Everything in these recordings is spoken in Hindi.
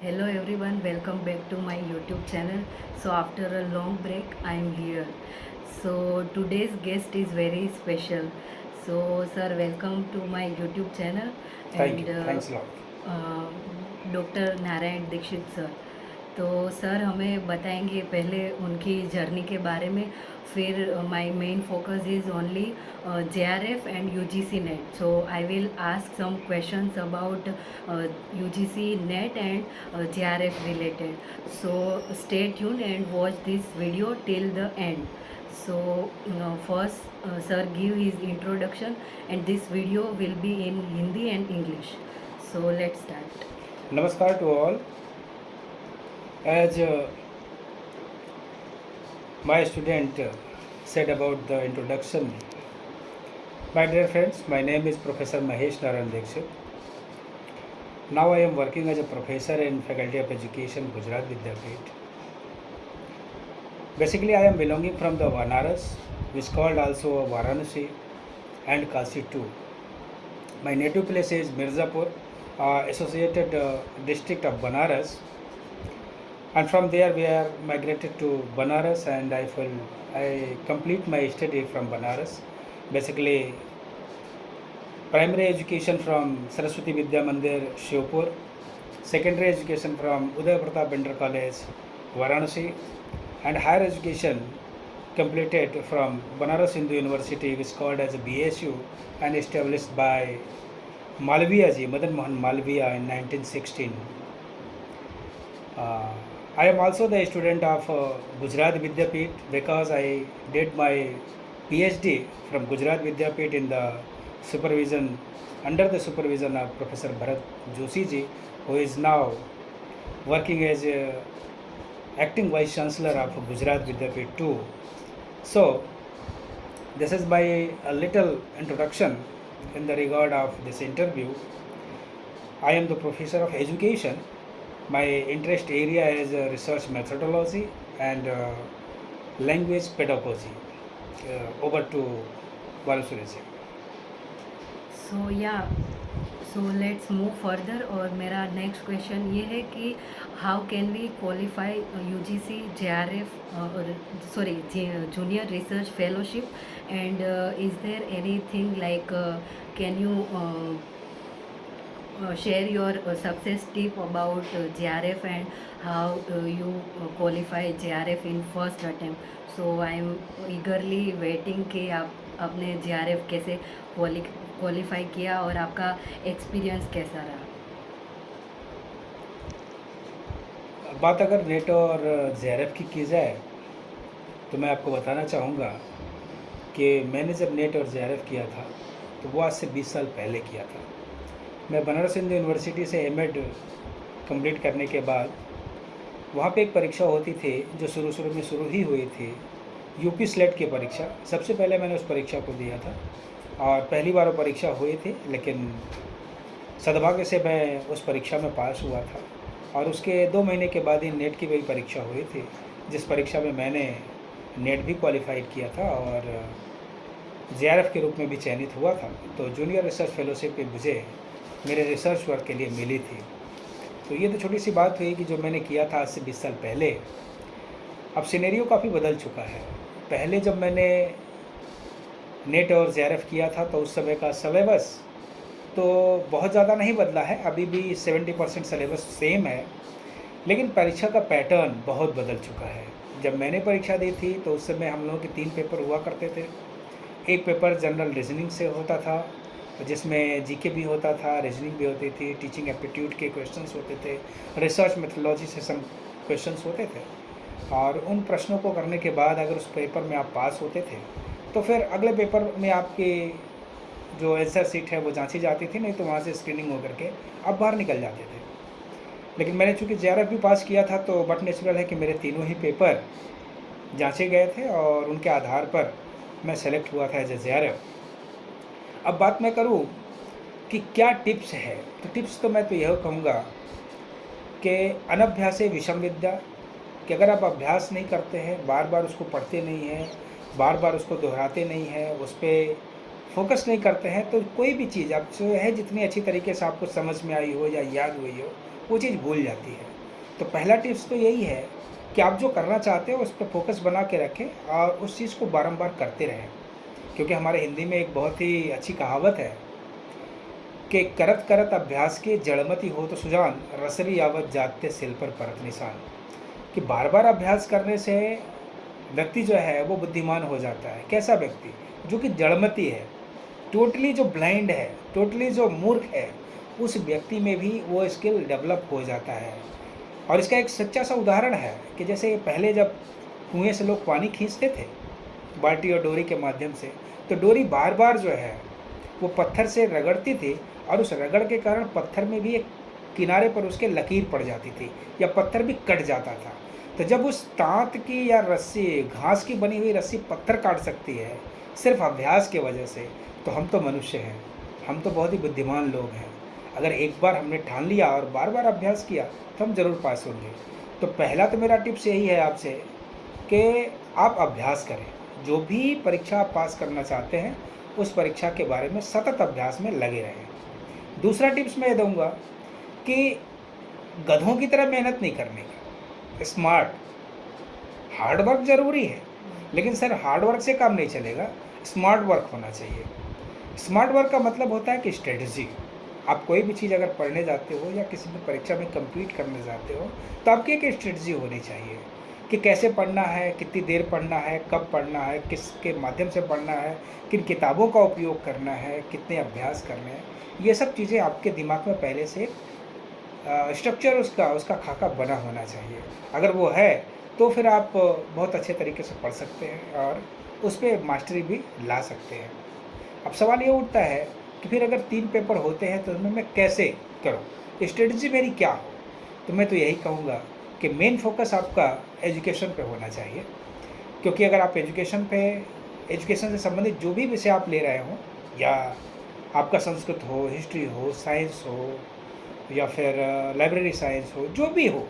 Hello everyone, welcome back to my YouTube channel. So after a long break, I am here. So today's guest is very special. So sir, welcome to my YouTube channel Thank and you. Thanks a lot. Doctor Narayan Dixit sir. तो सर हमें बताएंगे पहले उनकी जर्नी के बारे में, फिर my main focus is only JRF and UGC net. So I will ask some questions about UGC net and JRF related. So stay tune and watch this video till the end. So first, sir give his introduction, and this video will be in Hindi and English. So let's start. Namaskar to all. As my student said about the introduction, my dear friends, my name is Professor Mahesh Narayan Dikshit. Now I am working as a professor in Faculty of Education, Gujarat Vidyapeeth. Basically, I am belonging from the Vanaras, which is called also Varanasi and Kashi too. My native place is Mirzapur, associated district of Banaras, and from there we are migrated to Banaras, and I complete my study from Banaras. Basically, primary education from Saraswati Vidya Mandir, Shivpur, secondary education from Uday Pratap Inter College, Varanasi, and higher education completed from Banaras Hindu University, which is called as a BSU and established by Malviya ji, Madan Mohan Malviya in 1916. I am also the student of Gujarat Vidyapeeth because I did my PhD from Gujarat Vidyapeeth in the supervision, under the supervision of Professor Bharat Joshi ji, who is now working as a acting Vice Chancellor of Gujarat Vidyapeeth too. So, this is my little introduction in the regard of this interview. I am the professor of education. My interest area is research methodology and language pedagogy. Over to Balasuri. So yeah, so let's move further। और मेरा नेक्स्ट क्वेश्चन ये है कि how can we qualify UGC JRF और sorry junior research fellowship, and is there anything like can you share your success tip about JRF and how you qualify JRF in first attempt. So I am eagerly waiting कि आपने JRF कैसे क्वालिफाई किया और आपका एक्सपीरियंस कैसा रहा। बात अगर नेट और JRF की जाए तो मैं आपको बताना चाहूँगा कि मैंने जब नेट और JRF किया था तो वो आज से 20 साल पहले किया था। मैं बनारस हिंदू यूनिवर्सिटी से एमएड कंप्लीट करने के बाद वहाँ पे एक परीक्षा होती थी जो शुरू में शुरू ही हुई थी, यूपी स्लेट की परीक्षा। सबसे पहले मैंने उस परीक्षा को दिया था और पहली बार वो परीक्षा हुई थी, लेकिन सद्भाग्य से मैं उस परीक्षा में पास हुआ था। और उसके 2 महीने के बाद ही नेट की वही परीक्षा हुई थी, जिस परीक्षा में मैंने नेट भी क्वालिफाइड किया था और JRF के रूप में भी चयनित हुआ था। तो जूनियर रिसर्च फेलोशिप भी मुझे मेरे रिसर्च वर्क के लिए मिली थी। तो ये तो छोटी सी बात हुई कि जो मैंने किया था आज से 20 साल पहले। अब सिनेरियो काफ़ी बदल चुका है। पहले जब मैंने नेट और JRF किया था तो उस समय का सिलेबस तो बहुत ज़्यादा नहीं बदला है, अभी भी 70% सिलेबस सेम है, लेकिन परीक्षा का पैटर्न बहुत बदल चुका है। जब मैंने परीक्षा दी थी तो उस समय हम लोगों के 3 पेपर हुआ करते थे। एक पेपर जनरल रीजनिंग से होता था जिसमें जीके भी होता था, रीजनिंग भी होती थी, टीचिंग एप्टीट्यूड के क्वेश्चंस होते थे, रिसर्च मेथोडोलॉजी से सम क्वेश्चंस होते थे। और उन प्रश्नों को करने के बाद अगर उस पेपर में आप पास होते थे तो फिर अगले पेपर में आपकी जो आंसर सीट है वो जांची जाती थी, नहीं तो वहाँ से स्क्रीनिंग होकर के आप बाहर निकल जाते थे। लेकिन मैंने चूँकि JRF भी पास किया था तो बट नेचुरल है कि मेरे तीनों ही पेपर जाँचे गए थे और उनके आधार पर मैं सेलेक्ट हुआ था एज ए JRF। अब बात मैं करूं कि क्या टिप्स है, तो टिप्स तो मैं तो यह कहूँगा कि अनभ्यासे विषम विद्या, कि अगर आप अभ्यास नहीं करते हैं, बार बार उसको पढ़ते नहीं हैं, बार बार उसको दोहराते नहीं हैं, उस पर फोकस नहीं करते हैं, तो कोई भी चीज़ आप जो है जितनी अच्छी तरीके से आपको समझ में आई हो या याद हुई हो वो चीज़ भूल जाती है। तो पहला टिप्स तो यही है कि आप जो करना चाहते हो उस पर फोकस बना के रखें और उस चीज़ को बारंबार करते रहें। क्योंकि हमारे हिंदी में एक बहुत ही अच्छी कहावत है कि करत करत अभ्यास के जड़मति हो तो सुजान, रसरी यावत जागते सिल पर परत निशान। कि बार बार अभ्यास करने से व्यक्ति जो है वो बुद्धिमान हो जाता है। कैसा व्यक्ति? जो कि जड़मति है, टोटली जो ब्लाइंड है, टोटली जो मूर्ख है, उस व्यक्ति में भी वो स्किल डेवलप हो जाता है। और इसका एक सच्चा सा उदाहरण है कि जैसे पहले जब कुएं से लोग पानी खींचते थे बाल्टी और डोरी के माध्यम से, तो डोरी बार बार जो है वो पत्थर से रगड़ती थी और उस रगड़ के कारण पत्थर में भी एक किनारे पर उसके लकीर पड़ जाती थी या पत्थर भी कट जाता था। तो जब उस तांत की या रस्सी, घास की बनी हुई रस्सी पत्थर काट सकती है सिर्फ अभ्यास की वजह से, तो हम तो मनुष्य हैं, हम तो बहुत ही बुद्धिमान लोग हैं। अगर एक बार हमने ठान लिया और बार बार अभ्यास किया तो हम ज़रूर पास होंगे। तो पहला तो मेरा टिप्स यही है आपसे कि आप अभ्यास करें। जो भी परीक्षा आप पास करना चाहते हैं उस परीक्षा के बारे में सतत अभ्यास में लगे रहें। दूसरा टिप्स मैं दूंगा कि गधों की तरह मेहनत नहीं करने का, स्मार्ट, हार्ड वर्क ज़रूरी है, लेकिन सर हार्ड वर्क से काम नहीं चलेगा, स्मार्ट वर्क होना चाहिए। स्मार्ट वर्क का मतलब होता है कि स्ट्रेटजी। आप कोई भी चीज़ अगर पढ़ने जाते हो या किसी भी परीक्षा में कम्पीट करने जाते हो तो आपकी एक स्ट्रेटजी होनी चाहिए कि कैसे पढ़ना है, कितनी देर पढ़ना है, कब पढ़ना है, किसके माध्यम से पढ़ना है, किन किताबों का उपयोग करना है, कितने अभ्यास करने हैं। ये सब चीज़ें आपके दिमाग में पहले से स्ट्रक्चर उसका खाका बना होना चाहिए। अगर वो है तो फिर आप बहुत अच्छे तरीके से पढ़ सकते हैं और उस पर मास्टरी भी ला सकते हैं। अब सवाल ये उठता है कि फिर अगर 3 पेपर होते हैं तो उनमें मैं कैसे करूँ, स्ट्रेटजी मेरी क्या हो? तो मैं तो यही कहूँगा कि मेन फोकस आपका एजुकेशन पे होना चाहिए। क्योंकि अगर आप एजुकेशन से संबंधित जो भी विषय आप ले रहे हो, या आपका संस्कृत हो, हिस्ट्री हो, साइंस हो, या फिर लाइब्रेरी साइंस हो, जो भी हो,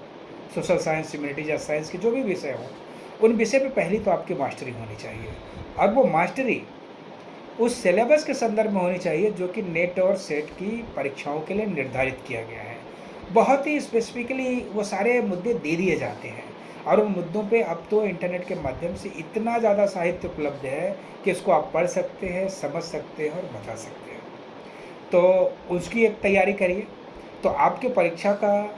सोशल साइंस, ह्यूमैनिटीज या साइंस के जो भी विषय हो, उन विषय पे पहली तो आपकी मास्टरी होनी चाहिए। और वो मास्टरी उस सिलेबस के संदर्भ में होनी चाहिए जो कि नेट और सेट की परीक्षाओं के लिए निर्धारित किया गया है। बहुत ही स्पेसिफिकली वो सारे मुद्दे दे दिए जाते हैं और उन मुद्दों पे अब तो इंटरनेट के माध्यम से इतना ज़्यादा साहित्य उपलब्ध है कि उसको आप पढ़ सकते हैं, समझ सकते हैं और बता सकते हैं। तो उसकी एक तैयारी करिए। तो आपके परीक्षा का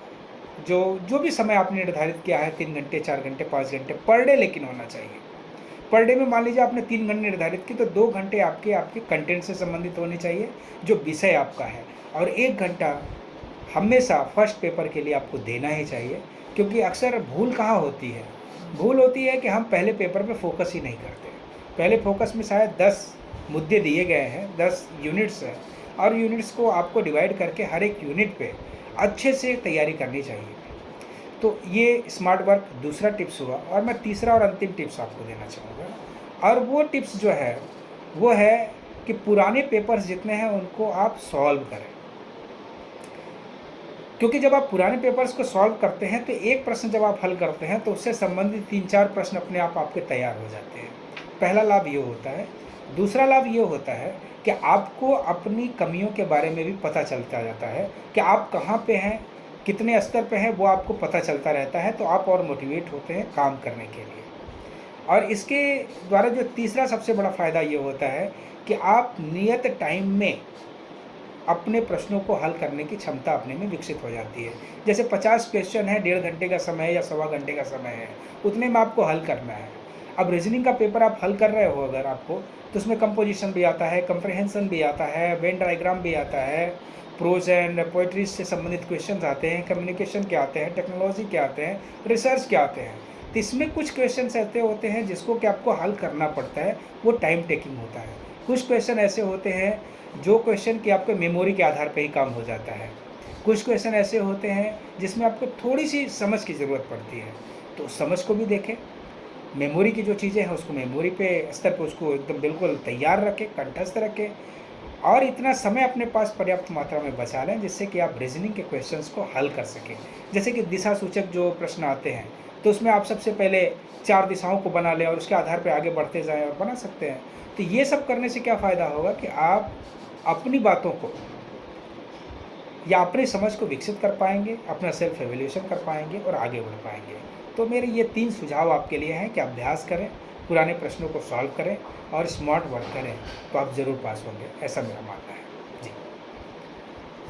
जो भी समय आपने निर्धारित किया है, 3 घंटे, 4 घंटे, 5 घंटे पर डे लेकिन होना चाहिए। पर डे में मान लीजिए आपने 3 घंटे निर्धारित की तो 2 घंटे आपके कंटेंट से संबंधित होने चाहिए, जो विषय आपका है, और 1 घंटा हमेशा फर्स्ट पेपर के लिए आपको देना ही चाहिए। क्योंकि अक्सर भूल कहाँ होती है? भूल होती है कि हम पहले पेपर पे फोकस ही नहीं करते। पहले फोकस में शायद 10 मुद्दे दिए गए हैं, 10 यूनिट्स हैं, और यूनिट्स को आपको डिवाइड करके हर एक यूनिट पे अच्छे से तैयारी करनी चाहिए। तो ये स्मार्ट वर्क दूसरा टिप्स हुआ। और मैं तीसरा और अंतिम टिप्स आपको देना चाहूँगा, और वो टिप्स जो है वो है कि पुराने पेपर्स जितने हैं उनको आप सॉल्व करें। क्योंकि जब आप पुराने पेपर्स को सॉल्व करते हैं तो एक प्रश्न जब आप हल करते हैं तो उससे संबंधित 3-4 प्रश्न अपने आप आपके तैयार हो जाते हैं। पहला लाभ ये होता है। दूसरा लाभ ये होता है कि आपको अपनी कमियों के बारे में भी पता चलता जाता है कि आप कहाँ पे हैं, कितने स्तर पे हैं, वो आपको पता चलता रहता है। तो आप और मोटिवेट होते हैं काम करने के लिए। और इसके द्वारा जो तीसरा सबसे बड़ा फ़ायदा ये होता है कि आप नियत टाइम में अपने प्रश्नों को हल करने की क्षमता अपने में विकसित हो जाती है। जैसे 50 क्वेश्चन है, 1.5 घंटे का समय है या 1.25 घंटे का समय है, उतने में आपको हल करना है। अब रीजनिंग का पेपर आप हल कर रहे हो अगर आपको, तो उसमें कंपोजिशन भी आता है, कंप्रहेंशन भी आता है, वेन डायग्राम भी आता है, प्रोज एंड पोइट्रीज से संबंधित क्वेश्चन आते हैं, कम्युनिकेशन के आते हैं, टेक्नोलॉजी के आते हैं, रिसर्च के आते हैं। तो इसमें कुछ क्वेश्चन ऐसे होते हैं जिसको कि आपको हल करना पड़ता है, वो टाइम टेकिंग होता है। कुछ क्वेश्चन ऐसे होते हैं जो क्वेश्चन कि आपके मेमोरी के आधार पर ही काम हो जाता है। कुछ क्वेश्चन ऐसे होते हैं जिसमें आपको थोड़ी सी समझ की ज़रूरत पड़ती है, तो समझ को भी देखें। मेमोरी की जो चीज़ें हैं उसको मेमोरी पे स्तर पे उसको एकदम बिल्कुल तैयार रखें, कंठस्थ रखें, और इतना समय अपने पास पर्याप्त मात्रा में बचा लें जिससे कि आप रीजनिंग के क्वेश्चंस को हल कर सकें। जैसे कि दिशा सूचक जो प्रश्न आते हैं तो उसमें आप सबसे पहले 4 दिशाओं को बना लें और उसके आधार पर आगे बढ़ते जाएँ और बना सकते हैं। तो ये सब करने से क्या फ़ायदा होगा कि आप अपनी बातों को या अपनी समझ को विकसित कर पाएंगे, अपना सेल्फ एवेल्यूशन कर पाएंगे और आगे बढ़ पाएंगे। तो मेरे ये 3 सुझाव आपके लिए हैं कि अभ्यास करें, पुराने प्रश्नों को सॉल्व करें और स्मार्ट वर्क करें, तो आप ज़रूर पास होंगे, ऐसा मेरा मानना है। जी।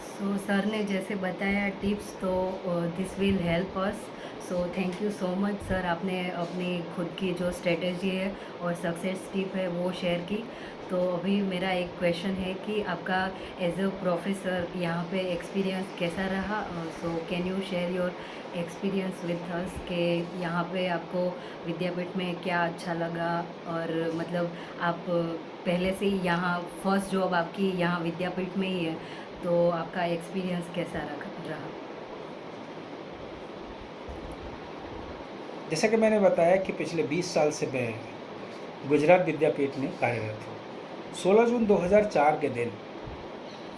सो सर ने जैसे बताया टिप्स, तो this will help us. So thank you so much sir, आपने अपनी खुद की जो स्ट्रेटेजी है और सक्सेस टिप है वो शेयर की। तो अभी मेरा एक क्वेश्चन है कि आपका एज अ प्रोफेसर यहाँ पे एक्सपीरियंस कैसा रहा? So can you share your experience with us कि यहाँ पे आपको विद्यापीठ में क्या अच्छा लगा, और मतलब आप पहले से ही यहाँ फर्स्ट जॉब आपकी यहाँ विद्यापीठ में ही है, तो आपका एक्सपीरियंस कैसा रहा? जैसा कि मैंने बताया कि पिछले 20 साल से मैं गुजरात विद्यापीठ में कार्यरत हूँ। 16 जून 2004 के दिन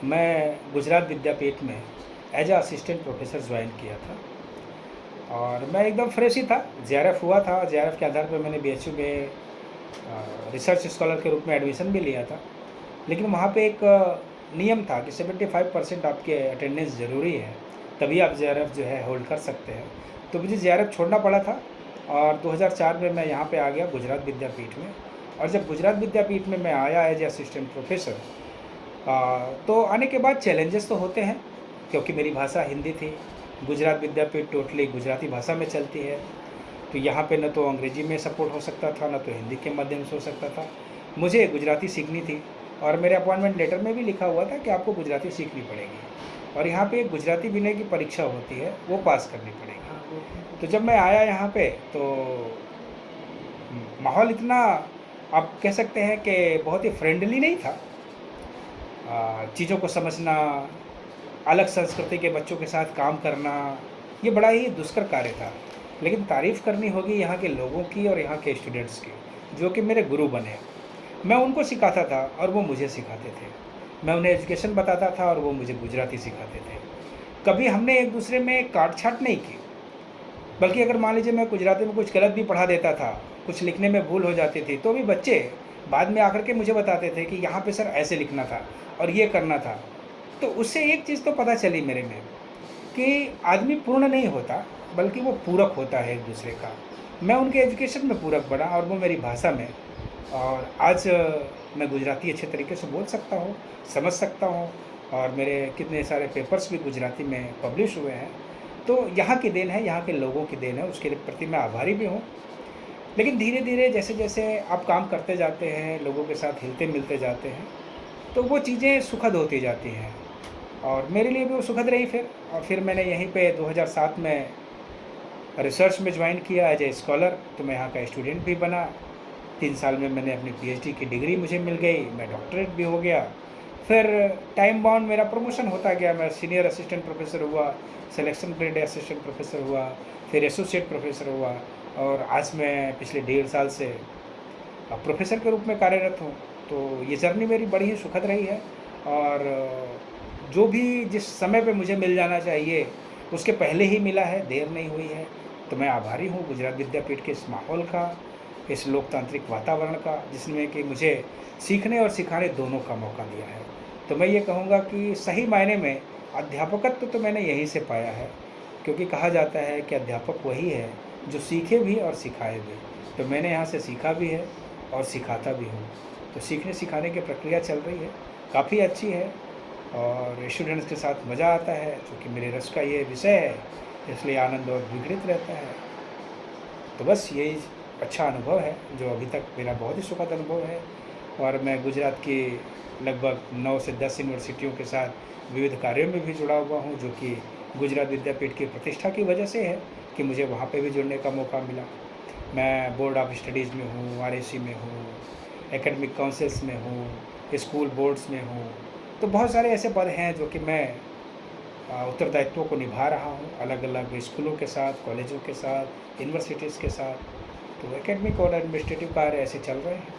मैं गुजरात विद्यापीठ में as a assistant professor join किया था और मैं एकदम फ्रेश ही था। जेआरएफ हुआ था, जेआरएफ के आधार पर मैंने बीएचयू में रिसर्च स्कॉलर के रूप में एडमिशन भी लिया था। लेकिन वहाँ पे एक नियम था कि 75% आपके अटेंडेंस ज़रूरी है, तभी आप जेआरएफ जो है होल्ड कर सकते हैं। तो मुझे जेआरएफ छोड़ना पड़ा था और 2004 में मैं यहाँ पे आ गया गुजरात विद्यापीठ में। और जब गुजरात विद्यापीठ में मैं आया एज असिस्टेंट प्रोफेसर, तो आने के बाद चैलेंजेस तो होते हैं, क्योंकि मेरी भाषा हिंदी थी। गुजरात विद्यापीठ टोटली गुजराती भाषा में चलती है, तो यहाँ पे न तो अंग्रेजी में सपोर्ट हो सकता था, न तो हिंदी के माध्यम से हो सकता था। मुझे गुजराती सीखनी थी और मेरे अपॉइंटमेंट लेटर में भी लिखा हुआ था कि आपको गुजराती सीखनी पड़ेगी और यहाँ पे एक गुजराती विनय की परीक्षा होती है, वो पास करनी पड़ेगी। तो जब मैं आया यहाँ पे तो माहौल इतना, आप कह सकते हैं कि बहुत ही फ्रेंडली नहीं था। चीज़ों को समझना, अलग संस्कृति के बच्चों के साथ काम करना, ये बड़ा ही दुष्कर कार्य था। लेकिन तारीफ़ करनी होगी यहाँ के लोगों की और यहाँ के स्टूडेंट्स की, जो कि मेरे गुरु बने। मैं उनको सिखाता था और वो मुझे सिखाते थे। मैं उन्हें एजुकेशन बताता था और वो मुझे गुजराती सिखाते थे। कभी हमने एक दूसरे में काट छाट नहीं की, बल्कि अगर मान लीजिए मैं गुजराती में कुछ गलत भी पढ़ा देता था, कुछ लिखने में भूल हो जाती थी, तो भी बच्चे बाद में आकर के मुझे बताते थे कि यहाँ पे सर ऐसे लिखना था और ये करना था। तो उससे एक चीज़ तो पता चली मेरे में कि आदमी पूर्ण नहीं होता, बल्कि वो पूरक होता है एक दूसरे का। मैं उनके एजुकेशन में पूरक बना और वो मेरी भाषा में, और आज मैं गुजराती अच्छे तरीके से बोल सकता हूँ, समझ सकता हूँ और मेरे कितने सारे पेपर्स भी गुजराती में पब्लिश हुए हैं। तो यहाँ की देन है, यहाँ के लोगों की देन है, उसके प्रति मैं आभारी भी हूँ। लेकिन धीरे धीरे जैसे जैसे आप काम करते जाते हैं, लोगों के साथ हिलते मिलते जाते हैं, तो वो चीज़ें सुखद होती जाती हैं और मेरे लिए भी वो सुखद रही फिर। और फिर मैंने यहीं पे 2007 में रिसर्च में ज्वाइन किया एज ए स्कॉलर, तो मैं यहाँ का स्टूडेंट भी बना। 3 साल में मैंने अपनी पीएचडी की डिग्री मुझे मिल गई, मैं डॉक्टरेट भी हो गया। फिर टाइम बाउंड मेरा प्रमोशन होता गया, मैं सीनियर असिस्टेंट प्रोफेसर हुआ, सिलेक्शन ग्रेड असिस्टेंट प्रोफेसर हुआ, फिर एसोसिएट प्रोफेसर हुआ और आज मैं पिछले 1.5 साल से प्रोफेसर के रूप में कार्यरत हूँ। तो ये जर्नी मेरी बड़ी ही सुखद रही है और जो भी जिस समय पे मुझे मिल जाना चाहिए उसके पहले ही मिला है, देर नहीं हुई है। तो मैं आभारी हूँ गुजरात विद्यापीठ के इस माहौल का, इस लोकतांत्रिक वातावरण का, जिसमें कि मुझे सीखने और सिखाने दोनों का मौका दिया है। तो मैं ये कहूँगा कि सही मायने में अध्यापकत्व तो मैंने यहीं से पाया है, क्योंकि कहा जाता है कि अध्यापक वही है जो सीखे भी और सिखाए भी। तो मैंने यहाँ से सीखा भी है और सिखाता भी हूँ। तो सीखने सिखाने की प्रक्रिया चल रही है, काफ़ी अच्छी है और स्टूडेंट्स के साथ मज़ा आता है, क्योंकि मेरे रस का ये विषय है, इसलिए आनंद और विघटित रहता है। तो बस यही अच्छा अनुभव है जो अभी तक मेरा बहुत ही सुखद अनुभव है। और मैं गुजरात की लगभग 9 से 10 यूनिवर्सिटियों के साथ विविध कार्यों में भी जुड़ा हुआ हूँ, जो कि गुजरात विद्यापीठ की प्रतिष्ठा की वजह से है कि मुझे वहाँ पे भी जुड़ने का मौका मिला। मैं बोर्ड ऑफ स्टडीज़ में हूँ, आरएसी में हूँ, एकेडमिक काउंसिल्स में हूँ, स्कूल बोर्ड्स में हूँ। तो बहुत सारे ऐसे पद हैं जो कि मैं उत्तरदायित्वों को निभा रहा हूँ, अलग अलग स्कूलों के साथ, कॉलेजों के साथ, यूनिवर्सिटीज़ के साथ। तो एकेडमिक और एडमिनिस्ट्रेटिव कार्य ऐसे चल रहे हैं।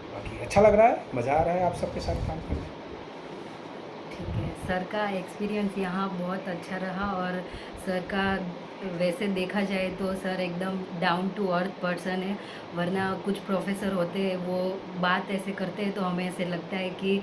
बाकी अच्छा लग रहा है, मज़ा आ रहा है आप सबके साथ काम करने। ठीक है, सर का एक्सपीरियंस यहाँ बहुत अच्छा रहा और सर का वैसे देखा जाए तो सर एकदम डाउन टू अर्थ पर्सन है, वरना कुछ प्रोफेसर होते हैं वो बात ऐसे करते हैं तो हमें ऐसे लगता है कि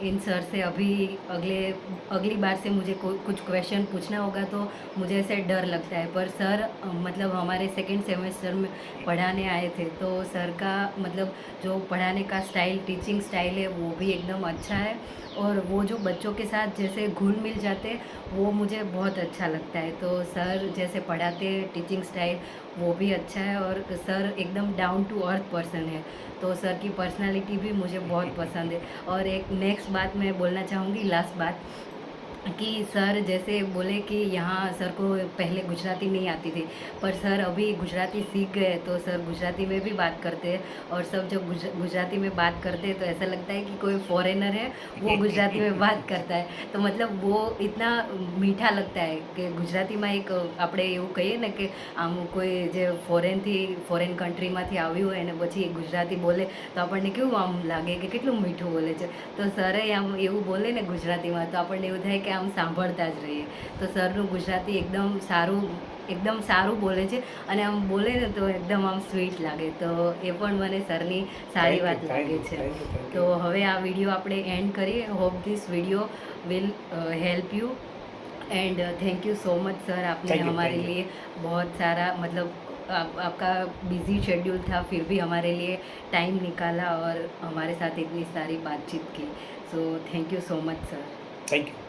इन सर से अगली बार से मुझे कुछ क्वेश्चन पूछना होगा तो मुझे ऐसे डर लगता है। पर सर मतलब हमारे सेकंड सेमेस्टर में पढ़ाने आए थे, तो सर का मतलब जो पढ़ाने का स्टाइल, टीचिंग स्टाइल है वो भी एकदम अच्छा है, और वो जो बच्चों के साथ जैसे घुल मिल जाते वो मुझे बहुत अच्छा लगता है। तो सर जैसे पढ़ाते टीचिंग स्टाइल वो भी अच्छा है, और सर एकदम डाउन टू अर्थ पर्सन है, तो सर की पर्सनालिटी भी मुझे बहुत पसंद है। और एक नेक्स्ट बात मैं बोलना चाहूँगी, लास्ट बात, कि सर जैसे बोले कि यहाँ सर को पहले गुजराती नहीं आती थी, पर सर अभी गुजराती सीख गए तो सर गुजराती में भी बात करते हैं, और सब जब गुजराती में बात करते हैं तो ऐसा लगता है कि कोई फॉरेनर है वो गुजराती में बात करता है। तो मतलब वो इतना मीठा लगता है कि ગુજરાતીમાં એક આપણે એવું કહીએ ને કે આમ કોઈ જે ફોરેન કન્ટ્રીમાંથી આવ્યું હોય અને પછી ગુજરાતી બોલે તો આપણને કેવું આમ લાગે કે કેટલું મીઠું બોલે છે, તો સરે આમ એવું બોલે ને ગુજરાતીમાં તો આપણને એવું થાય કે આમ સાંભળતા જ રહીએ। તો સરનું ગુજરાતી એકદમ સારું બોલે છે, અને આમ બોલે ને તો એકદમ આમ સ્વીટ લાગે, તો એ પણ મને સરની સારી વાત લાગે છે। તો હવે આ વિડીયો આપણે એન્ડ કરીએ। Hope this video will help you, and thank you so much sir, आपने हमारे लिए बहुत सारा मतलब आपका बिजी शेड्यूल था फिर भी हमारे लिए टाइम निकाला और हमारे साथ इतनी सारी बातचीत की। So thank you so much sir. Thank you.